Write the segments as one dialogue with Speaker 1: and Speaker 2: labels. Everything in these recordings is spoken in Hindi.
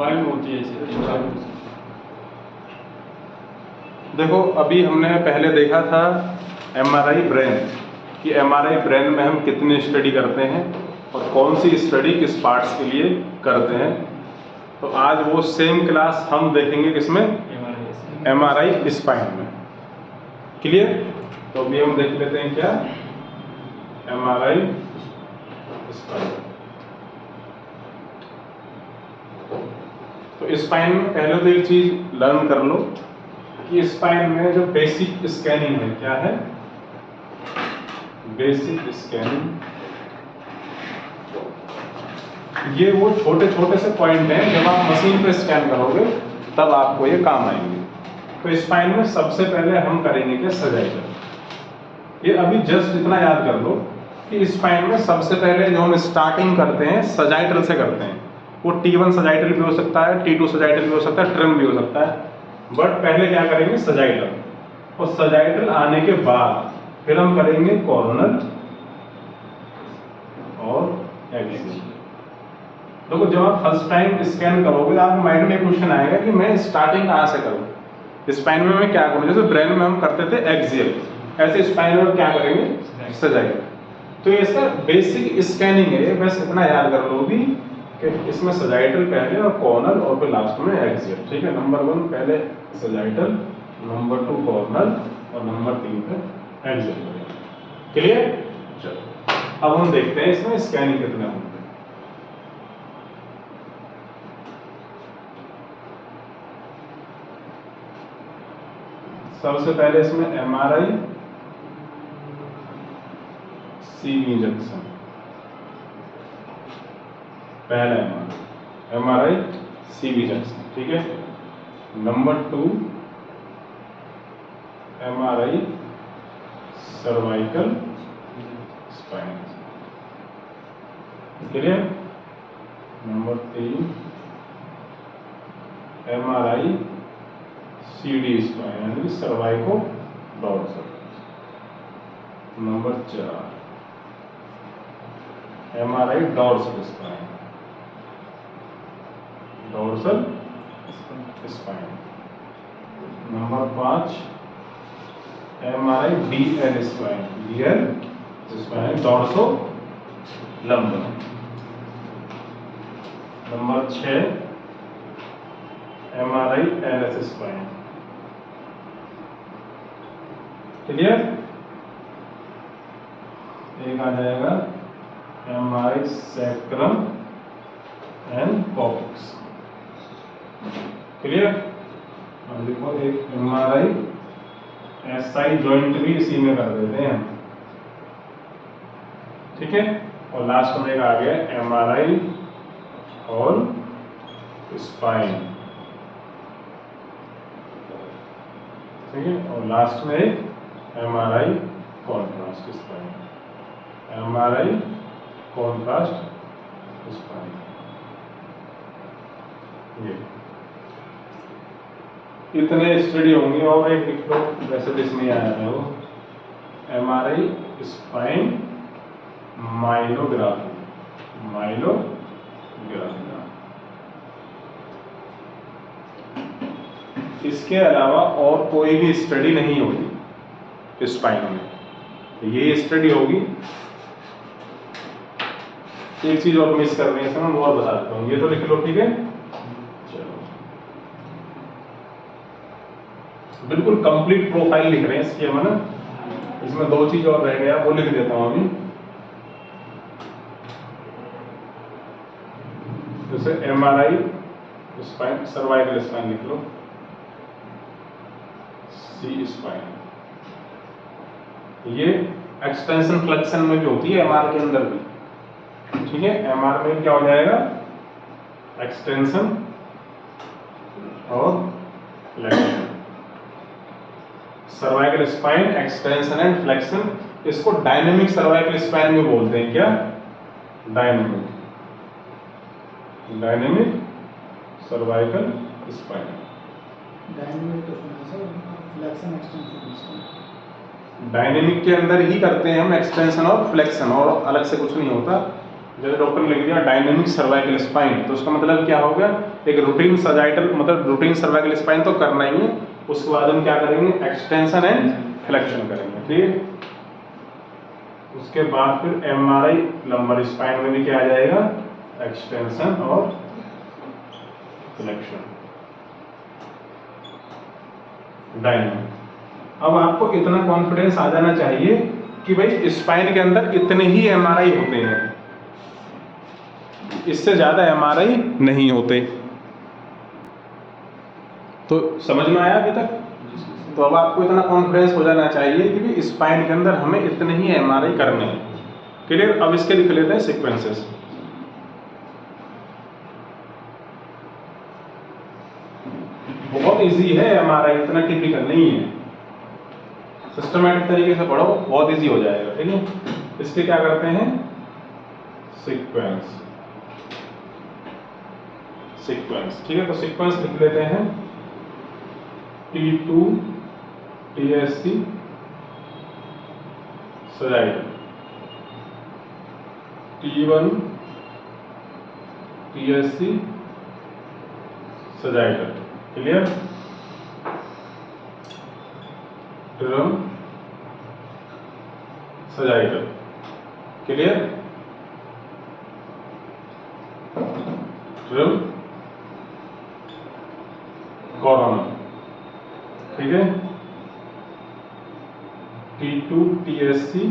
Speaker 1: मोबाइल में होती है ऐसे।
Speaker 2: देखो अभी हमने पहले देखा था एमआरआई ब्रेन कि एमआरआई ब्रेन में हम कितनी स्टडी करते हैं और कौन सी स्टडी किस पार्ट्स के लिए करते हैं। तो आज वो सेम क्लास हम देखेंगे किसमें, एमआरआई स्पाइन में। क्लियर? तो अभी हम देख लेते हैं क्या एमआरआई स्पाइन। तो स्पाइन में पहले तो एक चीज लर्न कर लो कि स्पाइन में जो बेसिक स्कैनिंग है क्या है, बेसिक स्कैनिंग। ये वो छोटे छोटे से पॉइंट हैं जब आप मशीन पे स्कैन करोगे तब आपको ये काम आएंगे। तो स्पाइन में सबसे पहले हम करेंगे क्या, सजाइटल। ये अभी जस्ट इतना याद कर लो कि स्पाइन में सबसे पहले जो हम स्टार्टिंग करते हैं सजाइटल से करते हैं। वो T1 सजाइटल भी हो सकता है, T2 सजाइटल भी हो सकता है, ट्रिम भी हो सकता है, बट पहले क्या करेंगे सजाइटल। और सजाइटल आने के बाद फिर हम करेंगे कॉर्नर और एक्सियल। देखो जब आप फर्स्ट टाइम स्कैन करोगे आपके माइंड में क्वेश्चन आएगा कि मैं स्टार्टिंग कहाँ से करूँ। स्पाइन में मैं क्या करूँ, जैसे ब्रेन में हम करते थे एक्सियल, ऐसे स्पाइन में क्या करेंगे सजाइटल। तो ये इसका बेसिक स्कैनिंग है, बस इतना याद कर लो भी कि इसमें सजाइटल पहले और कॉर्नर और फिर लास्ट में एक्सियल। ठीक है, नंबर 1 पहले सजाइटल, नंबर 2 कॉर्नर और नंबर 3 पे एक्सियल। क्लियर? चलो अब हम देखते हैं इसमें स्कैनिंग कितने होंगे। सबसे पहले इसमें एमआरआई सीवी जंक्शन, पहला एमआरआई सीवी जंक्शन। ठीक है, number 2 MRI cervical spine. Clear? Number 3 MRI CD spine यानी cervico dorsal. Number 4 MRI dorsal spine, dorsal spine. Number 5 MRI DL spine, DL spine dorso lumbar. Number 6 MRI LS spine. Clear? एक आ जाएगा MRI sacrum and coccyx. Clear? अब देखो एक एमआरआई एसआई जॉइंट भी इसी में कर देते हैं। ठीक है, और लास्ट में एक आ गया एमआरआई और स्पाइन। ठीक है, और लास्ट में एक MRI contrast spine, MRI contrast spine. ये इतने स्टडी होंगे। और एक लिख लो वैसे तो इसमें आया है वो एमआरआई स्पाइन माइलोग्राफी, माइलोग्राफी। इसके अलावा और कोई भी स्टडी नहीं होती स्पाइन में, तो ये स्टडी होगी। एक चीज और मिस कर रहे हैं, मैं और बता देता हूँ, ये तो लिख लो। ठीक है, चलो बिल्कुल कंप्लीट प्रोफाइल लिख रहे हैं इसकी हम, ना इसमें 2 चीज और रह गया, वो लिख देता हूँ अभी। जैसे एमआरआई स्पाइन सर्वाइकल स्पाइन लिख लो, सी स्पाइन। ये एक्सटेंशन फ्लेक्शन में भी होती है एमआर के अंदर भी। ठीक है, एमआर में क्या हो जाएगा एक्सटेंशन और flexion. Cervical spine extension and flexion, इसको डायनेमिक सर्वाइकल स्पाइन में बोलते हैं। क्या? Dynamic, dynamic cervical spine. Dynamic के अंदर ही करते हैं हम एक्सटेंशन और फ्लेक्शन, और अलग से कुछ नहीं होता। जैसे डॉक्टर ने लिख दिया डायनेमिक सर्वाइकल स्पाइन, तो उसका मतलब क्या होगा, एक रूटीन सजाइटल मतलब रूटीन सर्वाइकल स्पाइन तो करना ही है, उसके बाद हम क्या करेंगे, एक्सटेंशन एंड फ्लेक्शन करेंगे, ठीक है। उसके बाद फिर एमआरआई लंबर स्पाइन में भी क्या आ जाएगा, एक्सटेंशन और फ्लेक्शन, डायनेमिक। अब आपको इतना कॉन्फिडेंस आ जाना चाहिए कि भाई स्पाइन के अंदर इतने ही एमआरआई होते हैं, इससे ज्यादा एमआरआई नहीं होते। तो समझ में आया अभी तक? तो अब आपको इतना कॉन्फिडेंस हो जाना चाहिए कि भी स्पाइन के अंदर हमें इतने ही एमआरआई करने हैं। क्लियर? अब इसके लिख लेते हैं सीक्वेंसेस। बहुत इजी है एमआरआई, इतना टिपिकल नहीं है, सिस्टमैटिक तरीके से पढ़ो बहुत इजी हो जाएगा, ठीक है। इसके क्या करते हैं, सीक्वेंस, सीक्वेंस, ठीक है। तो सीक्वेंस लिख लेते हैं T2 TSC sagittal, T1 TSC sagittal, clear. Drum sagittal, clear. Drum coronal, ठीक है। T2 TSC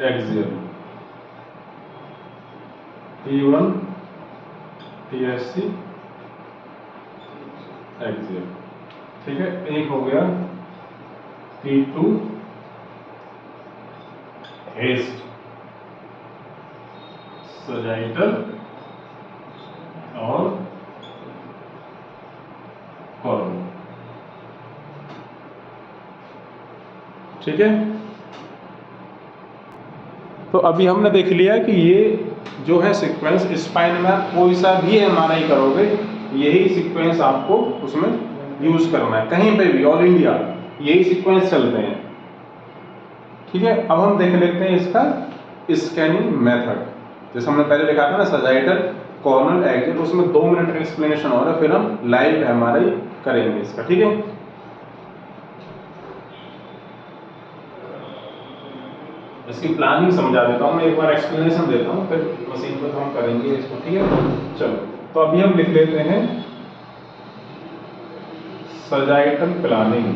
Speaker 2: axial, T1 TSC axial, ठीक है। एक हो गया T2 हेस्ट सजाइटल और कोरोनल, ठीक है। तो अभी हमने देख लिया कि ये जो है सीक्वेंस, स्पाइन में कोई सा भी एमआरआई करोगे यही सीक्वेंस आपको उसमें यूज करना है, कहीं पे भी ऑल इंडिया यही सीक्वेंस चलते हैं, ठीक है। अब हम देख लेते हैं इसका स्कैनिंग मेथड। जैसे हमने पहले लिखा था ना सजाइटल कोरोनल एक्सियल, उसमें 2 मिनट का एक्सप्लेनेशन हो रहा है, फिर हम लाइव एमआरआई करेंगे इसका, ठीक है। इसकी प्लानिंग समझा देता हूँ मैं, एक बार एक्सप्लेनेशन देता हूँ, फिर मशीन पर हम करेंगे इसको, ठीक है। चलो, तो अभी हम लिख लेते हैं सजाइटल प्लानिंग,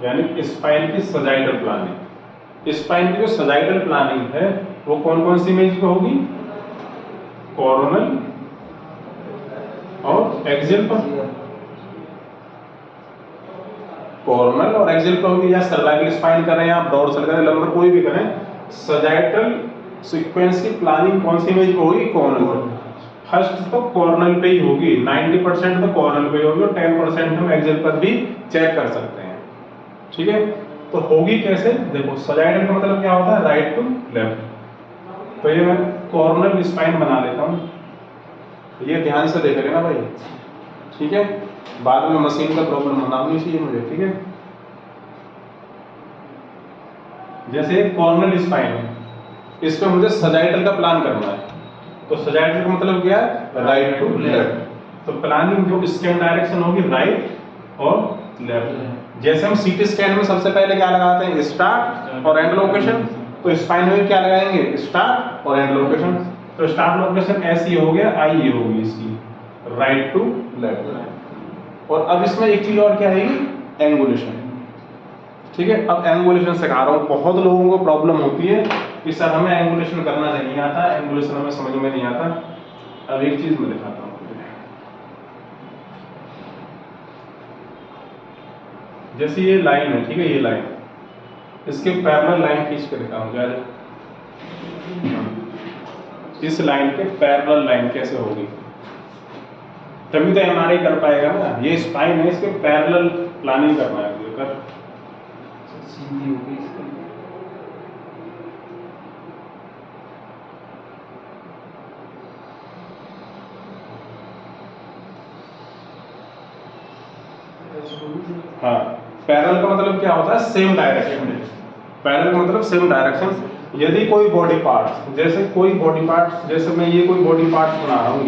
Speaker 2: यानी स्पाइन की सजाइटल प्लानिंग। स्पाइन की जो सजाइटल प्लानिंग है वो कौन कौन सी इमेज पे होगी, कोरोनल और एक्सियल पर, कोरोनल और एक्सियल पर होगी, या सर्वाइकल स्पाइन कर रहे हैं आप, डोर्सल करें, लंबर कोई भी करें, सजाइटल सीक्वेंस की प्लानिंग कौन सी इमेज पे होगी, कोरोनल पर। फर्स्ट तो कोरोनल पे ही होगी, 90% तो कोरोनल पे होगी और 10% हम एक्सियल पर भी चेक कर सकते हैं, ठीक है। तो होगी कैसे, देखो सजाइटल का मतलब क्या होता है, राइट टू लेफ्ट। तो ये मैं कोरोनल स्पाइन बना लेता हूँ, ये ध्यान से देख लेना भाई, ठीक है। बाद में मशीन का प्रॉब्लम होना नहीं चाहिए मुझे, ठीक है। जैसे कोरोनल स्पाइन है, इस पे मुझे सजाइटल का प्लान करना है, तो सजाइटल का मतलब क्या है, राइट टू लेफ्ट। तो प्लानिंग जो स्कैन डायरेक्शन होगी राइट और लेफ्ट। जैसे हम सीटी स्कैन में सबसे पहले क्या लगाते हैं, स्टार्ट और एंड लोकेशन, तो स्पाइन में क्या लगाएंगे, स्टार्ट और एंड लोकेशन। तो स्टार्ट लोकेशन ऐसी हो गया, आई ये होगी इसकी, राइट टू लेफ्ट। और अब इसमें एक चीज और क्या आएगी, एंगुलेशन, ठीक है। अब एंगुलेशन सिखा रहा हूँ, बहुत लोगों को प्रॉब्लम होती है कि सर हमें एंगुलेशन करना नहीं आता, एंगुलेशन हमें समझ में नहीं आता। अब एक चीज मैं दिखाता हूँ, जैसे ये लाइन है, ठीक है, ये लाइन, इसके पैरेलल लाइन खींच के दिखाऊं क्या, इस लाइन के पैरेलल लाइन कैसे होगी, तभी तो एमआरआई कर पाएगा ना। ये स्पाइन है, इसके पैरेलल प्लानिंग करना है मुझे, कर
Speaker 1: सीधी होगी इसकी।
Speaker 2: हाँ, पैरेलल का मतलब क्या होता है, सेम डायरेक्शन में। पैरेलल का मतलब सेम डायरेक्शन, यदि कोई बॉडी पार्ट्स, जैसे कोई बॉडी पार्ट्स, जैसे मैं ये कोई बॉडी पार्ट्स बना रहा हूँ,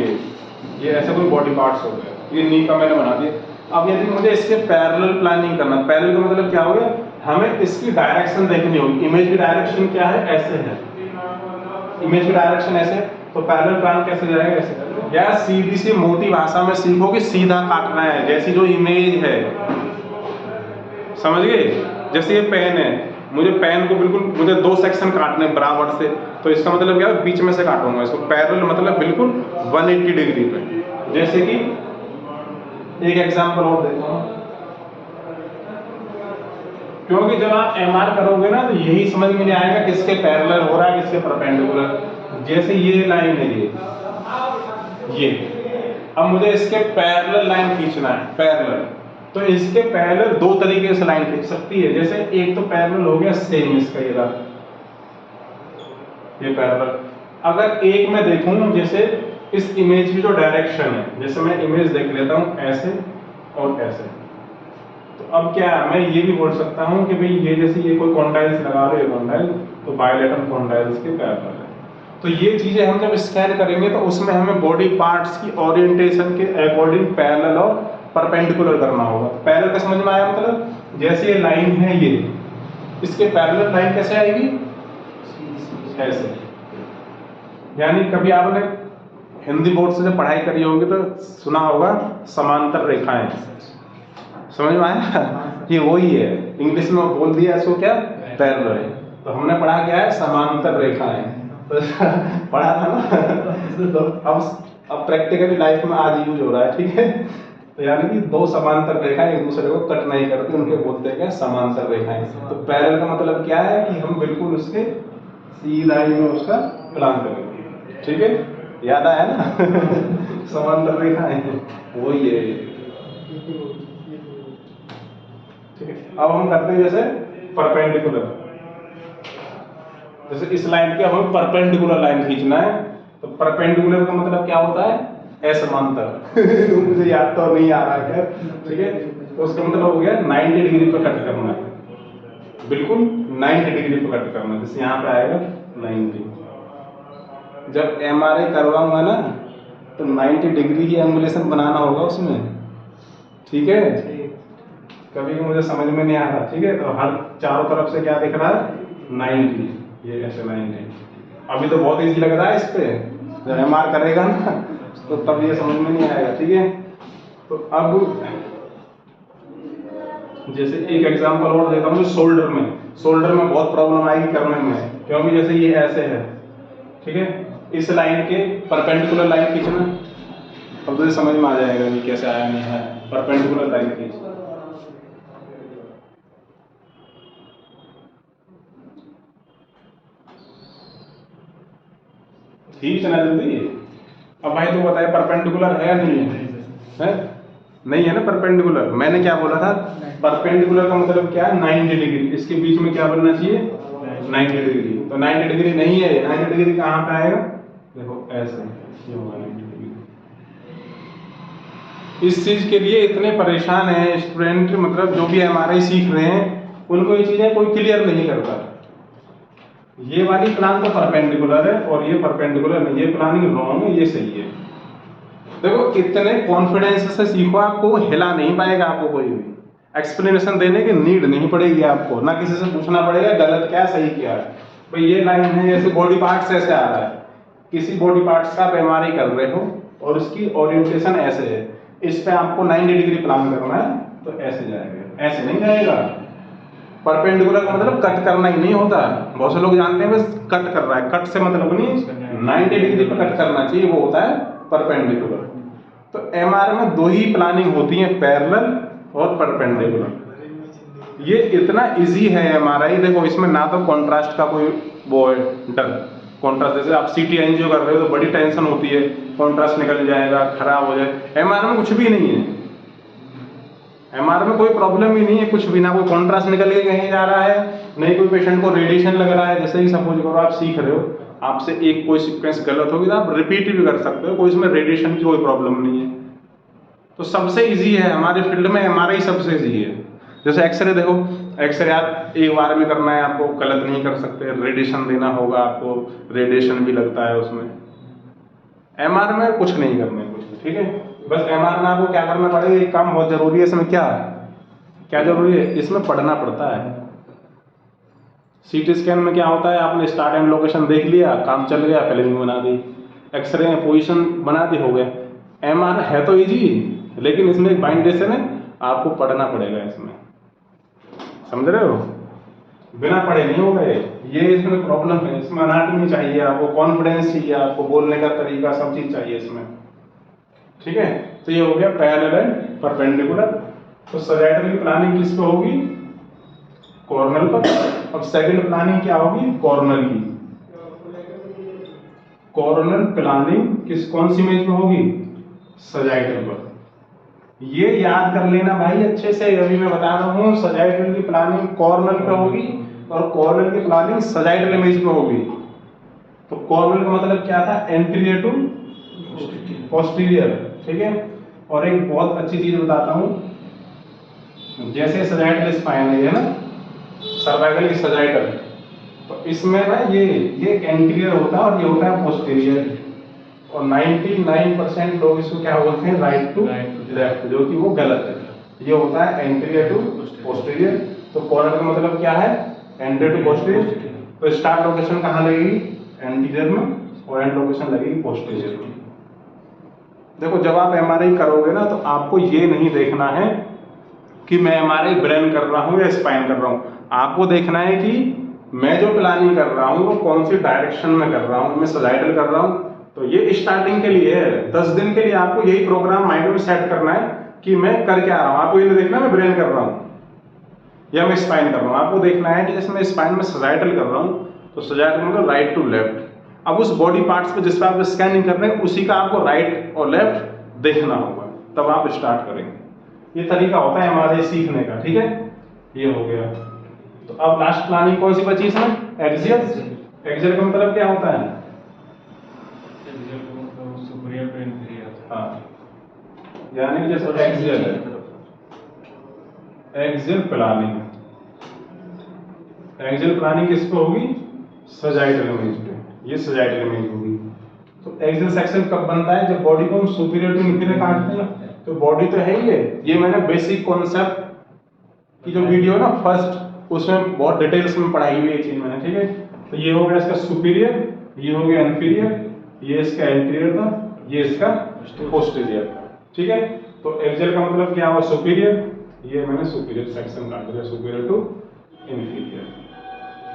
Speaker 2: ये ऐसे कोई बॉडी पार्ट्स हो गए, ये नी का मैंने बना दिया। अब यदि मुझे इसके पैरेलल प्लानिंग करना, पैरेलल का मतलब क्या हो गया, हमें इसकी डायरेक्शन देखनी होगी। इमेज की डायरेक्शन क्या है, ऐसे है, इमेज की डायरेक्शन ऐसे, तो पैरेलल प्लान कैसे जाएगा, ऐसे। या सीधी सी मोटी भाषा में सीखो कि सीधा काटना है, जैसी जो इमेज है, समझ गए। जैसे ये पेन है, मुझे पेन को बिल्कुल मुझे 2 सेक्शन काटने बराबर से, तो इसका मतलब क्या है, बीच में से काटूंगा इसको। पैरेलल मतलब बिल्कुल 180 डिग्री पे। जैसे कि एक एग्जांपल और देता हूं, क्योंकि जब आप एमआर करोगे ना तो यही समझ में नहीं आएगा किसके पैरेलल हो रहा है किसके परपेंडिकुलर। जैसे ये लाइन है, ये अब मुझे इसके पैरेलल लाइन खींचना है, पैरेलल, तो इसके पैरेलल 2 तरीके से लाइन खींच सकती है। जैसे एक तो पैरेलल हो गया सेम इसका, ये पैरेलल। अगर एक में देखूं, जैसे इस इमेज की जो डायरेक्शन है, जैसे मैं इमेज देख लेता हूं ऐसे और ऐसे, तो अब क्या है, मैं ये भी बोल सकता हूं कि भाई ये जैसे ये कोई कॉन्डाइल्स लगा रहे हो, कॉन्डाइल तो बायलैटरल कॉन्डाइल्स के पैरेलल है। तो ये चीजें हम जब स्कैन करेंगे तो उसमें हमें बॉडी पार्ट्स की ओरिएंटेशन के अकॉर्डिंग पैरेलल और परपेंडिकुलर करना होगा। पैरेलल का समझ में आया, मतलब जैसे ये लाइन है, ये इसके पैरेलल लाइन कैसे आएगी, ऐसे। यानी कभी आपने हिंदी बोर्ड से जब पढ़ाई करी होगी तो सुना होगा समांतर रेखाएं, समझ में आया, ये वही है। इंग्लिश में बोल दिया इसको क्या, पैरेलल। तो हमने पढ़ा क्या है, समांतर रेखाएं, तो पढ़ा था ना। तो अब प्रैक्टिकली लाइफ में आज यूज हो रहा है, ठीक है। तो यानी कि 2 समांतर रेखाएं एक दूसरे को कट नहीं करती, उनके बोलते हैं क्या, समांतर रेखाएं। तो पैरेलल का मतलब क्या है कि हम बिल्कुल उसके सीधा ही में उसका प्लान करेंगे, ठीक है, याद आया ना। समांतर रेखाएं वही है, ठीक है। अब हम करते हैं जैसे परपेंडिकुलर, जैसे इस लाइन के हमें परपेंडिकुलर लाइन खींचना है, तो परपेंडिकुलर का मतलब क्या होता है, असमांतर। मुझे याद तो नहीं आ रहा है, ठीक है। तो उसका मतलब हो गया 90 डिग्री पर कट करना है, बिल्कुल 90 डिग्री पर कट करना है। जैसे यहाँ पे आएगा 90। जब एमआरआई करवाऊंगा ना तो 90 डिग्री की एंगुलेशन बनाना होगा उसमें, ठीक है। कभी मुझे समझ में नहीं आ रहा, ठीक है। तो हर चारों तरफ से क्या दिख रहा है, 90, ये ऐसे 90। अभी तो बहुत इजी लग रहा है इस पे, जब एमआर करेगा ना तो तब ये समझ में नहीं आएगा, ठीक है। तो अब जैसे एक एग्जांपल और देता हूँ, शोल्डर में बहुत प्रॉब्लम आएगी करने में, क्योंकि जैसे ये ऐसे है, ठीक है, इस लाइन के परपेंडिकुलर लाइन खींचना। अब तुझे समझ में आ जाएगा कि कैसे आया नहीं है, परपेंडिकुलर लाइन खींचना। खींचना जल्दी। अब भाई तू बताए परपेंडिकुलर है या नहीं है? नहीं है ना परपेंडिकुलर। मैंने क्या बोला था, परपेंडिकुलर का मतलब क्या है, 90 डिग्री। इसके बीच में क्या बनना चाहिए, 90 डिग्री। तो 90 डिग्री नहीं है, 90 डिग्री कहाँ पे आएगा, देखो ऐसे, ये होगा 90 डिग्री। इस चीज के लिए इतने परेशान हैं स्टूडेंट, मतलब जो भी एमआरआई सीख रहे हैं उनको ये चीजें कोई क्लियर नहीं करता। ये वाली प्लान तो परपेंडिकुलर है और ये परपेंडिकुलर नहीं, ये प्लानिंग रॉन्ग है, ये सही है। देखो कितने कॉन्फिडेंस से सीखो, आपको हिला नहीं पाएगा, आपको कोई भी एक्सप्लेनेशन देने की नीड नहीं पड़ेगी, आपको ना किसी से पूछना पड़ेगा गलत क्या सही क्या है। भाई ये लाइन है, ऐसे बॉडी पार्ट्स ऐसे आ रहा है, किसी बॉडी पार्ट्स का आप एमआरआई कर रहे हो और उसकी ओरिएंटेशन ऐसे है, इस पे आपको 90 डिग्री प्लान करना है, तो ऐसे जाएगा, ऐसे नहीं जाएगा। परपेंडिकुलर का मतलब कट करना ही नहीं होता। बहुत से लोग जानते हैं बस कट कर रहा है, कट से मतलब नहीं, 90 डिग्री पर कट करना चाहिए, वो होता है परपेंडिकुलर। तो एमआर में 2 ही प्लानिंग होती है, पैरेलल और परपेंडिकुलर। ये इतना इजी है एमआरआई। देखो इसमें ना तो कॉन्ट्रास्ट का कोई वो है डर, कॉन्ट्रास्ट जैसे आप सीटी एंजियो कर रहे हो तो बड़ी टेंशन होती है, कॉन्ट्रास्ट निकल जाएगा, खराब हो जाए। एमआर में कुछ भी नहीं है, एमआर में कोई प्रॉब्लम ही नहीं है, कुछ भी ना, कोई कॉन्ट्रास्ट निकल के कहीं जा रहा है, नहीं कोई पेशेंट को रेडिएशन लग रहा है। जैसे ही सपोज करो आप सीख रहे हो, आपसे एक कोई सीक्वेंस गलत होगी तो आप रिपीट भी कर सकते हो, कोई इसमें रेडिएशन की कोई प्रॉब्लम नहीं है। तो सबसे इजी है हमारे फील्ड में एमआरआई, सबसे इजी है। जैसे एक्सरे देखो, एक्सरे आप एक बार में करना है, आपको गलत नहीं कर सकते, रेडिएशन देना होगा आपको, रेडिएशन भी लगता है उसमें। एमआर में कुछ नहीं करना है, कुछ, ठीक है। बस एमआर में आपको क्या करना पड़ेगा, एक काम बहुत जरूरी है इसमें, क्या जरूरी है, इसमें पढ़ना पड़ता है। सीटी स्कैन में क्या होता है, आपने स्टार्ट एंड लोकेशन देख लिया, काम चल गया, फिल्मिंग बना दी, एक्सरे में पोजीशन बना दी, हो गया। एमआर है तो इजी, लेकिन इसमें एक बाइंडेशन है, आपको पढ़ना पड़ेगा इसमें, समझ रहे हो, बिना पढ़े नहीं होगा ये इसमें प्रॉब्लम है। इसमें अनाटमी चाहिए आपको, कॉन्फिडेंस चाहिए आपको, बोलने का तरीका, सब चीज चाहिए इसमें, ठीक है। तो ये हो गया पैरेलल एंड परपेंडिकुलर। तो सजाइटल की प्लानिंग किस पे होगी, कॉर्नल पर। अब सेकंड प्लानिंग क्या होगी, कॉर्नल की। कॉर्नल प्लानिंग कौन सी इमेज में होगी, सजाइटल पर। ये याद कर लेना भाई अच्छे से, अभी मैं बता रहा हूँ सजाइटल की प्लानिंग कॉर्नल पे होगी और कॉर्नल की प्लानिंग सजाइटल इमेज में होगी। तो कॉर्नल का मतलब क्या था, एंटीरियर टू पोस्टीरियर, ठीक है। और एक बहुत अच्छी चीज बताता हूँ, जैसे सजाइटल स्पाइन है ना, सर्वाइकल की सजाइटल, तो इसमें ना ये एंटीरियर होता है और ये होता है पोस्टीरियर। और 99% लोग इसको क्या बोलते हैं, राइट टू लेफ्ट, जो कि वो गलत है। ये होता है एंटीरियर टू पोस्टीरियर। तो कॉर्नर का मतलब क्या है, एंटीरियर टू पोस्टीरियर। तो स्टार्ट लोकेशन कहाँ लगेगी, एंटीरियर में, और एंड लोकेशन लगेगी पोस्टीरियर में। देखो जब आप एमआरआई करोगे ना, तो आपको ये नहीं देखना है कि मैं एमआरआई ब्रेन कर रहा हूँ या स्पाइन कर रहा हूँ। आपको देखना है कि मैं जो प्लानिंग कर रहा हूँ वो कौन सी डायरेक्शन में कर रहा हूँ, मैं सजाइटल कर रहा हूँ। तो ये स्टार्टिंग के लिए है, 10 दिन के लिए आपको यही प्रोग्राम माइंड में सेट करना है कि मैं कर क्या रहा हूँ। आपको ये नहीं देखना मैं ब्रेन कर रहा हूँ या मैं स्पाइन कर रहा हूँ, आपको देखना है कि जैसे मैं स्पाइन में सजाइटल कर रहा हूँ, तो सजाइटल मतलब राइट टू लेफ्ट। अब उस बॉडी पार्ट्स पे जिस पर आप स्कैनिंग कर रहे हैं उसी का आपको राइट और लेफ्ट देखना होगा, तब आप स्टार्ट करेंगे। ये तरीका होता है एमआरआई सीखने का, ठीक है। ये हो गया। तो अब लास्ट प्लानिंग कौन सी बची इसमें, एक्सियल। एक्सियल का मतलब क्या होता है,
Speaker 1: सुपीरियर टू इंफीरियर।
Speaker 2: हाँ, यानी जैसे एक्सियल है, एक्सियल प्लानिंग। एक्सियल प्लानिंग किस पे होगी, सजाइटल इमेज पे। ये सजाइटल इमेज होगी। तो एक्सियल सेक्शन कब बनता है, जब बॉडी को हम सुपीरियर टू इंफीरियर काटते हैं। तो बॉडी तो है ही है, ये मैंने बेसिक कॉन्सेप्ट की जो वीडियो है ना फर्स्ट, उसमें बहुत डिटेल्स में पढ़ाई हुई है चीज मैंने, ठीक है। तो ये हो गया इसका सुपीरियर, ये हो गया इंफीरियर, ये इसका एंटीरियर था, ये इसका पोस्टीरियर था, ठीक है। तो एक्सियल का मतलब क्या हुआ, सुपीरियर। ये मैंने सुपीरियर सेक्शन काट दिया, सुपीरियर टू इंफीरियर।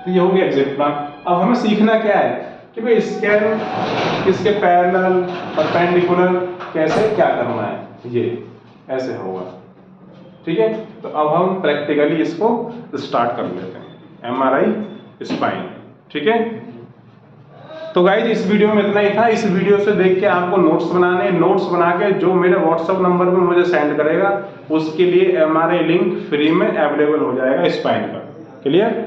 Speaker 2: तो ये हो गया एक्सियल प्लान। अब हमें सीखना क्या है कि भाई स्कैन इसके पैरेलल परपेंडिकुलर कैसे क्या करना है, ये ऐसे होगा, ठीक है। तो अब हम प्रैक्टिकली इसको स्टार्ट कर लेते हैं, एमआरआई स्पाइन, ठीक है। तो गाइज इस वीडियो में इतना ही था। इस वीडियो से देख के आपको नोट्स बनाने, नोट्स बना के जो मेरे व्हाट्सएप नंबर पे मुझे सेंड करेगा उसके लिए एमआरआई लिंक फ्री में अवेलेबल हो जाएगा स्पाइन का, क्लियर,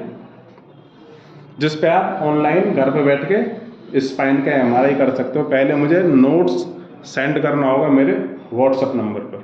Speaker 2: जिस पे आप ऑनलाइन घर पे बैठ के स्पाइन का एमआरआई कर सकते हो। पहले मुझे नोट्स सेंड करना होगा मेरे व्हाट्सएप नंबर पर।